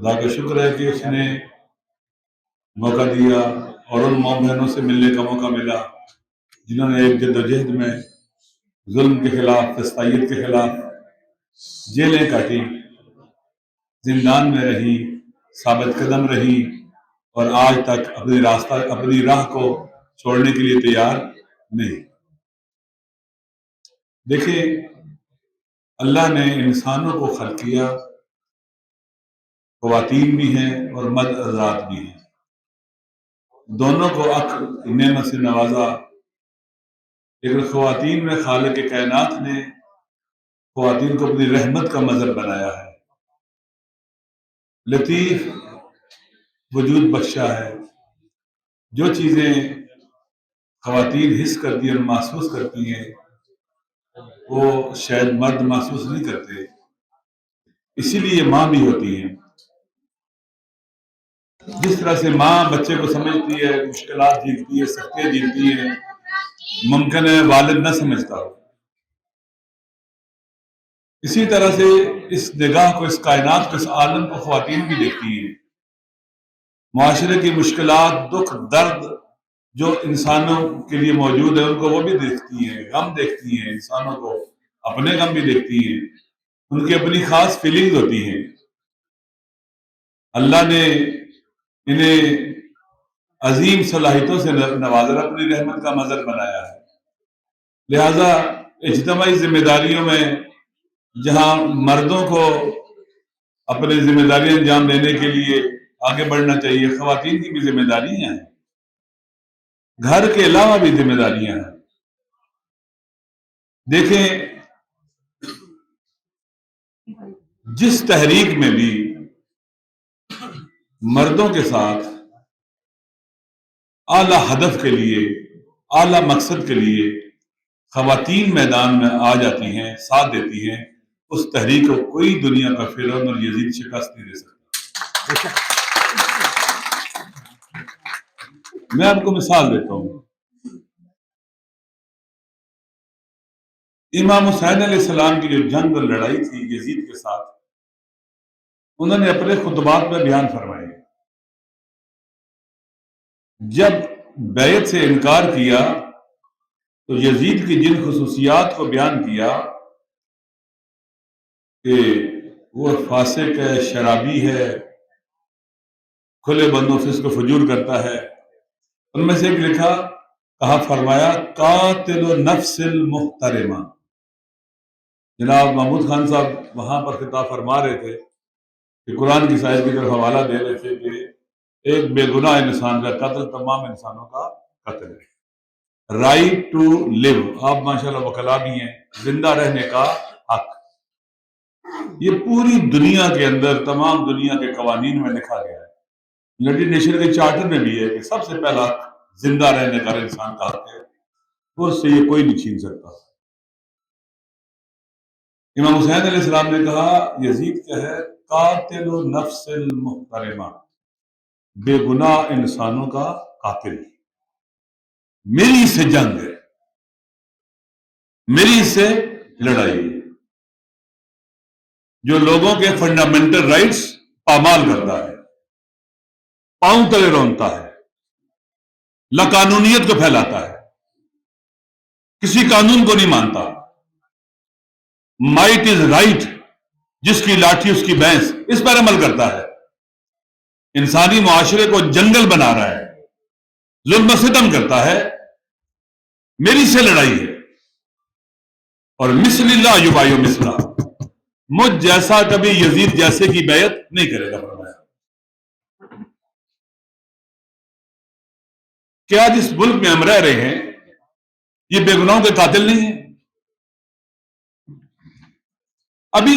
خدا کا شکر ہے کہ اس نے موقع دیا اور ان ماں بہنوں سے ملنے کا موقع ملا جنہوں نے ایک جدوجہد میں ظلم کے خلاف، فسطائیت کے خلاف جیلیں کاٹی، زندان میں رہی، ثابت قدم رہی اور آج تک اپنی راہ کو چھوڑنے کے لیے تیار نہیں۔ دیکھیں، اللہ نے انسانوں کو خلق کیا، خواتین بھی ہیں اور مرد حضرات بھی ہیں، دونوں کو عقل نعمت سے نوازا، لیکن خواتین میں خالق کائنات نے خواتین کو اپنی رحمت کا مظہر بنایا ہے، لطیف وجود بخشا ہے۔ جو چیزیں خواتین حس کرتی ہیں اور محسوس کرتی ہیں وہ شاید مرد محسوس نہیں کرتے، اسی لیے ماں بھی ہوتی ہیں۔ جس طرح سے ماں بچے کو سمجھتی ہے، مشکلات جھیلتی ہے، سختیاں جھیلتی ہے، ممکن ہے والد نہ سمجھتا ہو، اسی طرح سے اس نگاہ کو، اس کائنات کو، اس عالم کو خواتین بھی دیکھتی ہیں۔ معاشرے کی مشکلات، دکھ، درد جو انسانوں کے لیے موجود ہے ان کو وہ بھی دیکھتی ہیں، غم دیکھتی ہیں، انسانوں کو اپنے غم بھی دیکھتی ہیں، ان کی اپنی خاص فیلنگز ہوتی ہیں۔ اللہ نے انہیں عظیم صلاحیتوں سے نوازا، اپنی رحمت کا مظہر بنایا ہے۔ لہذا اجتماعی ذمہ داریوں میں جہاں مردوں کو اپنی ذمہ داری انجام دینے کے لیے آگے بڑھنا چاہیے، خواتین کی بھی ذمہ داریاں ہیں، گھر کے علاوہ بھی ذمہ داریاں ہیں۔ دیکھیں، جس تحریک میں بھی مردوں کے ساتھ اعلی ہدف کے لیے، اعلی مقصد کے لیے خواتین میدان میں آ جاتی ہیں، ساتھ دیتی ہیں، اس تحریک کو کوئی دنیا کا فرعون اور یزید شکست نہیں دے سکتا۔ میں آپ کو مثال دیتا ہوں، امام حسین علیہ السلام کی جو جنگ اور لڑائی تھی یزید کے ساتھ، انہوں نے اپنے خطبات میں بیان فرمائے، جب بیعت سے انکار کیا تو یزید کی جن خصوصیات کو بیان کیا کہ وہ فاسق ہے، شرابی ہے، کھلے بندوں فسق و فجور کرتا ہے، ان میں سے ایک لکھا، کہا، فرمایا قاتل نفس المحترمہ۔ جناب محمود خان صاحب وہاں پر خطاب فرما رہے تھے کہ قرآن کی آیت کی طرف حوالہ دے رہے تھے کہ ایک بے گناہ انسان کا قتل تمام انسانوں کا قتل ہے، رائٹ ٹو لیو، آپ ماشاءاللہ وکلا بھی ہیں، زندہ رہنے کا حق، یہ پوری دنیا کے اندر تمام دنیا کے قوانین میں لکھا گیا ہے۔ یونائیٹڈ نیشن کے چارٹر میں بھی ہے کہ سب سے پہلا زندہ رہنے کا انسان کا حق ہے، اس سے یہ کوئی نہیں چھین سکتا۔ امام حسین علیہ السلام نے کہا یزید کیا ہے؟ قاتل نفس المحترمہ، بے گناہ انسانوں کا قاتل، میری اس سے جنگ ہے، میری اس سے لڑائی ہے، جو لوگوں کے فنڈامنٹل رائٹس پامال کرتا ہے، پاؤں تلے رونتا ہے، لاقانونیت کو پھیلاتا ہے، کسی قانون کو نہیں مانتا، مائٹ از رائٹ، جس کی لاٹھی اس کی بھینس، اس پر عمل کرتا ہے، انسانی معاشرے کو جنگل بنا رہا ہے، ظلم و ستم کرتا ہے، میری سے لڑائی ہے، اور مثل اللہ یبایع مثلا، مجھ جیسا کبھی یزید جیسے کی بیعت نہیں کرے گا۔ فرمایا کیا جس ملک میں ہم رہ رہے ہیں یہ بے گناہوں کے قاتل نہیں ہیں؟ ابھی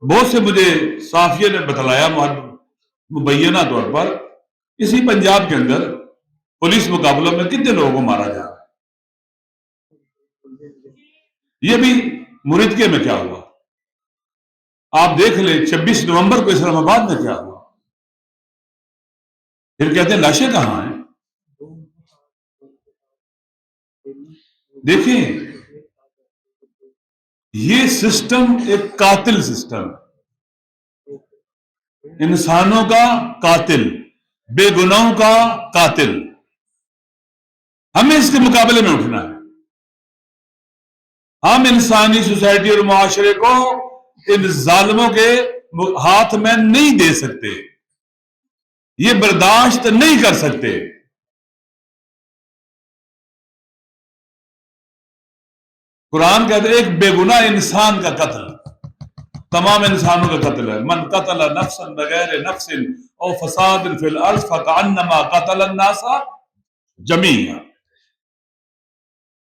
بہت سے مجھے صحافیوں نے بتلایا مبینہ طور پر، اسی پنجاب کے اندر پولیس مقابلوں میں کتنے لوگوں کو مارا جا رہا ہے۔ یہ بھی مریدکے میں کیا ہوا، آپ دیکھ لیں 26 نومبر کو اسلام آباد میں کیا ہوا، پھر کہتے ہیں لاشیں کہاں ہیں۔ دیکھیں، یہ سسٹم ایک قاتل سسٹم ہے، انسانوں کا قاتل، بے گناہوں کا قاتل. ہمیں اس کے مقابلے میں اٹھنا ہے. ہم انسانی سوسائٹی اور معاشرے کو ان ظالموں کے ہاتھ میں نہیں دے سکتے، یہ برداشت نہیں کر سکتے. قرآن کہتے ہیں ایک بے گناہ انسان کا قتل تمام انسانوں کا قتل ہے. من قتل نفسا بغیر نفس او فساد فی الارض فکأنما قتل الناس جمیعا.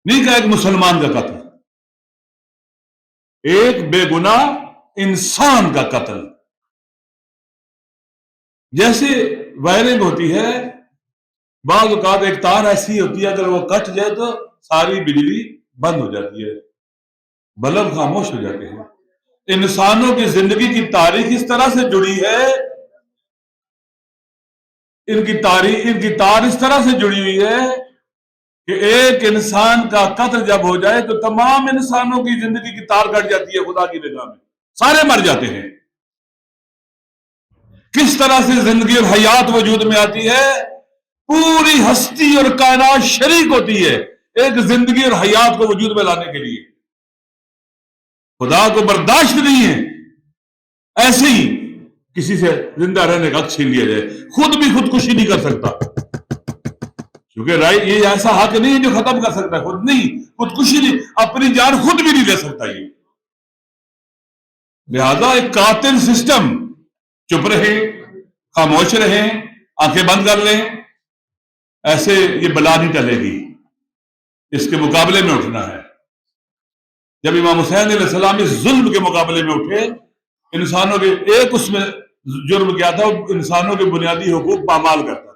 نہیں کہا ایک مسلمان کا قتل، ایک بے گناہ انسان کا قتل. جیسے وائرنگ ہوتی ہے، بعض اوقات ایک تار ایسی ہوتی ہے اگر وہ کٹ جائے تو ساری بجلی بند ہو جاتی ہے، بلب خاموش ہو جاتے ہیں. انسانوں کی زندگی کی تاریخ اس طرح سے جڑی ہے، ان کی تار اس طرح سے جڑی ہوئی ہے کہ ایک انسان کا قتل جب ہو جائے تو تمام انسانوں کی زندگی کی تار کٹ جاتی ہے. خدا کی نگاہ میں سارے مر جاتے ہیں. کس طرح سے زندگی اور حیات وجود میں آتی ہے؟ پوری ہستی اور کائنات شریک ہوتی ہے ایک زندگی اور حیات کو وجود میں لانے کے لیے. خدا کو برداشت نہیں ہے ایسے ہی کسی سے زندہ رہنے کا حق چھین لیا جائے. خود بھی خودکشی نہیں کر سکتا، کیونکہ یہ ایسا حق نہیں ہے جو ختم کر سکتا ہے. خود نہیں، خودکشی نہیں، اپنی جان خود بھی نہیں دے سکتا. یہ لہذا ایک قاتل سسٹم، چپ رہے، خاموش رہیں، آنکھیں بند کر لیں، ایسے یہ بلا نہیں ٹلے گی. اس کے مقابلے میں اٹھنا ہے. جب امام حسین علیہ السلام اس ظلم کے مقابلے میں اٹھے، انسانوں کے ایک اس میں جرم کیا تھا، انسانوں کے بنیادی حقوق پامال کرتا تھا.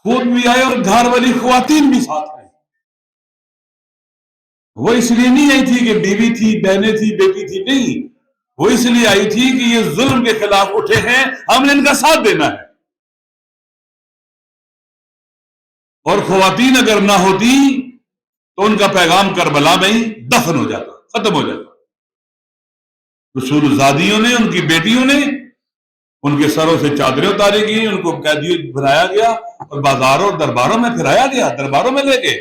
خود بھی آئے اور گھر والی خواتین بھی ساتھ آئے. وہ اس لیے نہیں آئی تھی کہ بیوی تھی، بہنیں تھی، بیٹی تھی، نہیں، وہ اس لیے آئی تھی کہ یہ ظلم کے خلاف اٹھے ہیں، ہم نے ان کا ساتھ دینا ہے. اور خواتین اگر نہ ہوتی تو ان کا پیغام کربلا میں ہی دفن ہو جاتا، ختم ہو جاتا. رسول زادیوں نے، ان کی بیٹیوں نے، ان کے سروں سے چادریں اتاری گئی، ان کو قیدی بنایا گیا اور بازاروں اور درباروں میں پھرایا گیا، درباروں میں لے گئے.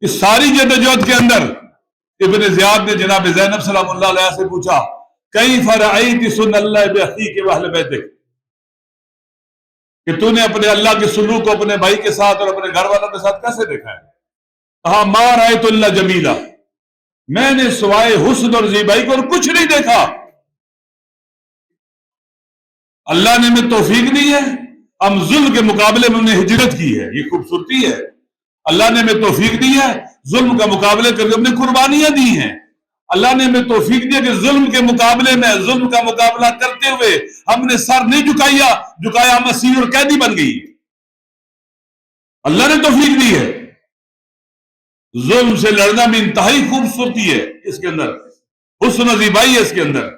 اس ساری جدوجہد کے اندر ابن زیاد نے جناب زینب سلام اللہ علیہ سے پوچھا، کیف رأیت سن اللہ بأخیک واہل بیتک، کہ تو نے اپنے اللہ کے سلوک کو اپنے بھائی کے ساتھ اور اپنے گھر والوں کے ساتھ کیسے دیکھا ہے؟ کہا ما رأیت اللہ جمیلہ، میں نے سوائے حسن اور زیبائی کو اور کچھ نہیں دیکھا. اللہ نے ہمیں توفیق دی ہے، ہم ظلم کے مقابلے میں انہیں ہجرت کی ہے. یہ خوبصورتی ہے. اللہ نے ہمیں توفیق دی ہے، ظلم کا مقابلے کر کے ہم نے قربانیاں دی ہیں. اللہ نے ہمیں توفیق دی کہ ظلم کے مقابلے میں، ظلم کا مقابلہ کرتے ہوئے ہم نے سر نہیں جھکایا مسیح اور قیدی بن گئی. اللہ نے توفیق دی ہے. ظلم سے لڑنا میں انتہائی خوبصورتی ہے، اس کے اندر حسن و زیبائی ہے اس کے اندر.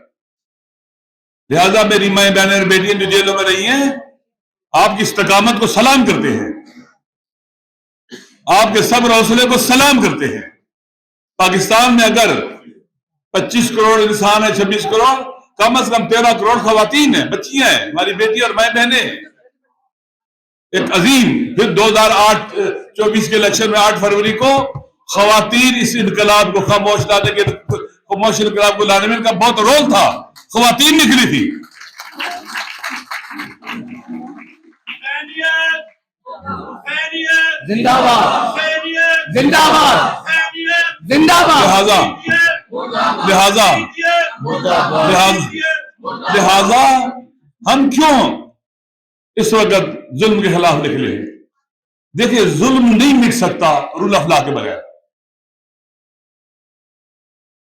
لہذا میری مائیں بہنیں اور بیٹیاں جو جیلوں میں رہی ہیں، آپ کی استقامت کو سلام کرتے ہیں، آپ کے صبر حوصلے کو سلام کرتے ہیں. پاکستان میں اگر 25 کروڑ انسان ہے، 26 کروڑ، کم از کم 13 کروڑ خواتین ہیں، بچیاں ہیں، ہماری بیٹی اور مائیں بہنیں. ایک عظیم، پھر 2024 کے الیکشن میں 8 فروری کو خواتین اس انقلاب کو خاموش انقلاب کو لانے میں ان کا بہت رول تھا. خواتین نکلی تھی. زندہ باد، زندہ باد، زندہ باد. لہذا ہم کیوں اس وقت ظلم کے خلاف نکلے ہیں؟ دیکھیں، ظلم نہیں مٹ سکتا رول آف لا کے بغیر.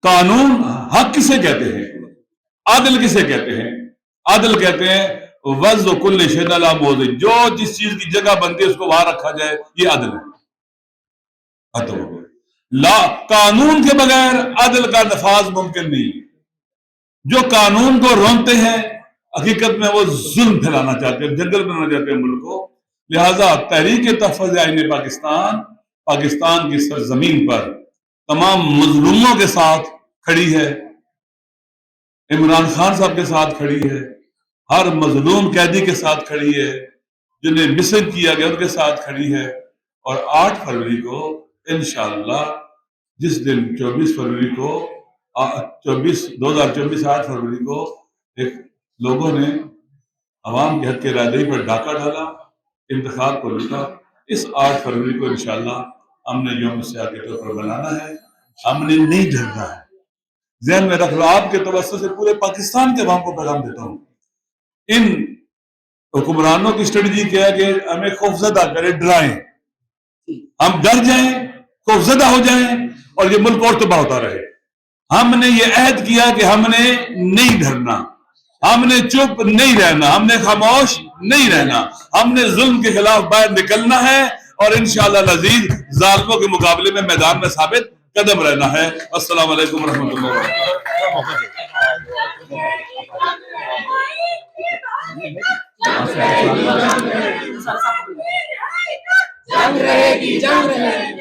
قانون حق کسے کہتے ہیں؟ عادل کسے کہتے ہیں؟ عادل کہتے ہیں وضع کل شیء علی موضع، جو جس چیز کی جگہ بنتی ہے اس کو وہاں رکھا جائے، یہ عدل ہے. ختم ہو گیا. قانون کے بغیر عدل کا نفاذ ممکن نہیں. جو قانون کو روندتے ہیں حقیقت میں وہ ظلم پھیلانا چاہتے ہیں، جنگل بنانا چاہتے ہیں ملک کو. لہذا تحریک تحفظ آئین پاکستان کی سرزمین پر تمام مظلوموں کے ساتھ کھڑی ہے. عمران خان صاحب کے ساتھ کھڑی ہے، ہر مظلوم قیدی کے ساتھ کھڑی ہے، جنہیں مسنگ کیا گیا ان کے ساتھ کھڑی ہے۔ اور 8 فروری کو انشاءاللہ، جس دن 24 فروری کو 2024 8 فروری کو ایک لوگوں نے عوام کے حق کے ارادے پر ڈاکہ ڈالا، انتخاب کو لوٹا، اس 8 فروری کو انشاءاللہ ہم نے یوم سیاہ کے طور پر بنانا ہے، ہم نے نہیں ڈرنا ہے۔ ذہن میں رکھ لو، آپ کے توسط سے پورے پاکستان کے عوام کو پیغام دیتا ہوں، ان حکمرانوں کی اسٹریٹجی کیا ہے کہ ہمیں خوفزدہ کرے، ڈرائیں، ہم ڈر جائیں، خوفزدہ ہو جائیں اور یہ ملک اور تباہ ہوتا رہے۔ ہم نے یہ عہد کیا کہ ہم نے نہیں ڈرنا، ہم نے چپ نہیں رہنا، ہم نے خاموش نہیں رہنا، ہم نے ظلم کے خلاف باہر نکلنا ہے اور انشاءاللہ العزیز ظالموں کے مقابلے میں میدان میں ثابت قدم رہنا ہے۔ السلام علیکم ورحمۃ اللہ وبرکاتہ۔ جنگ رہے گی، جنگ رہے گی۔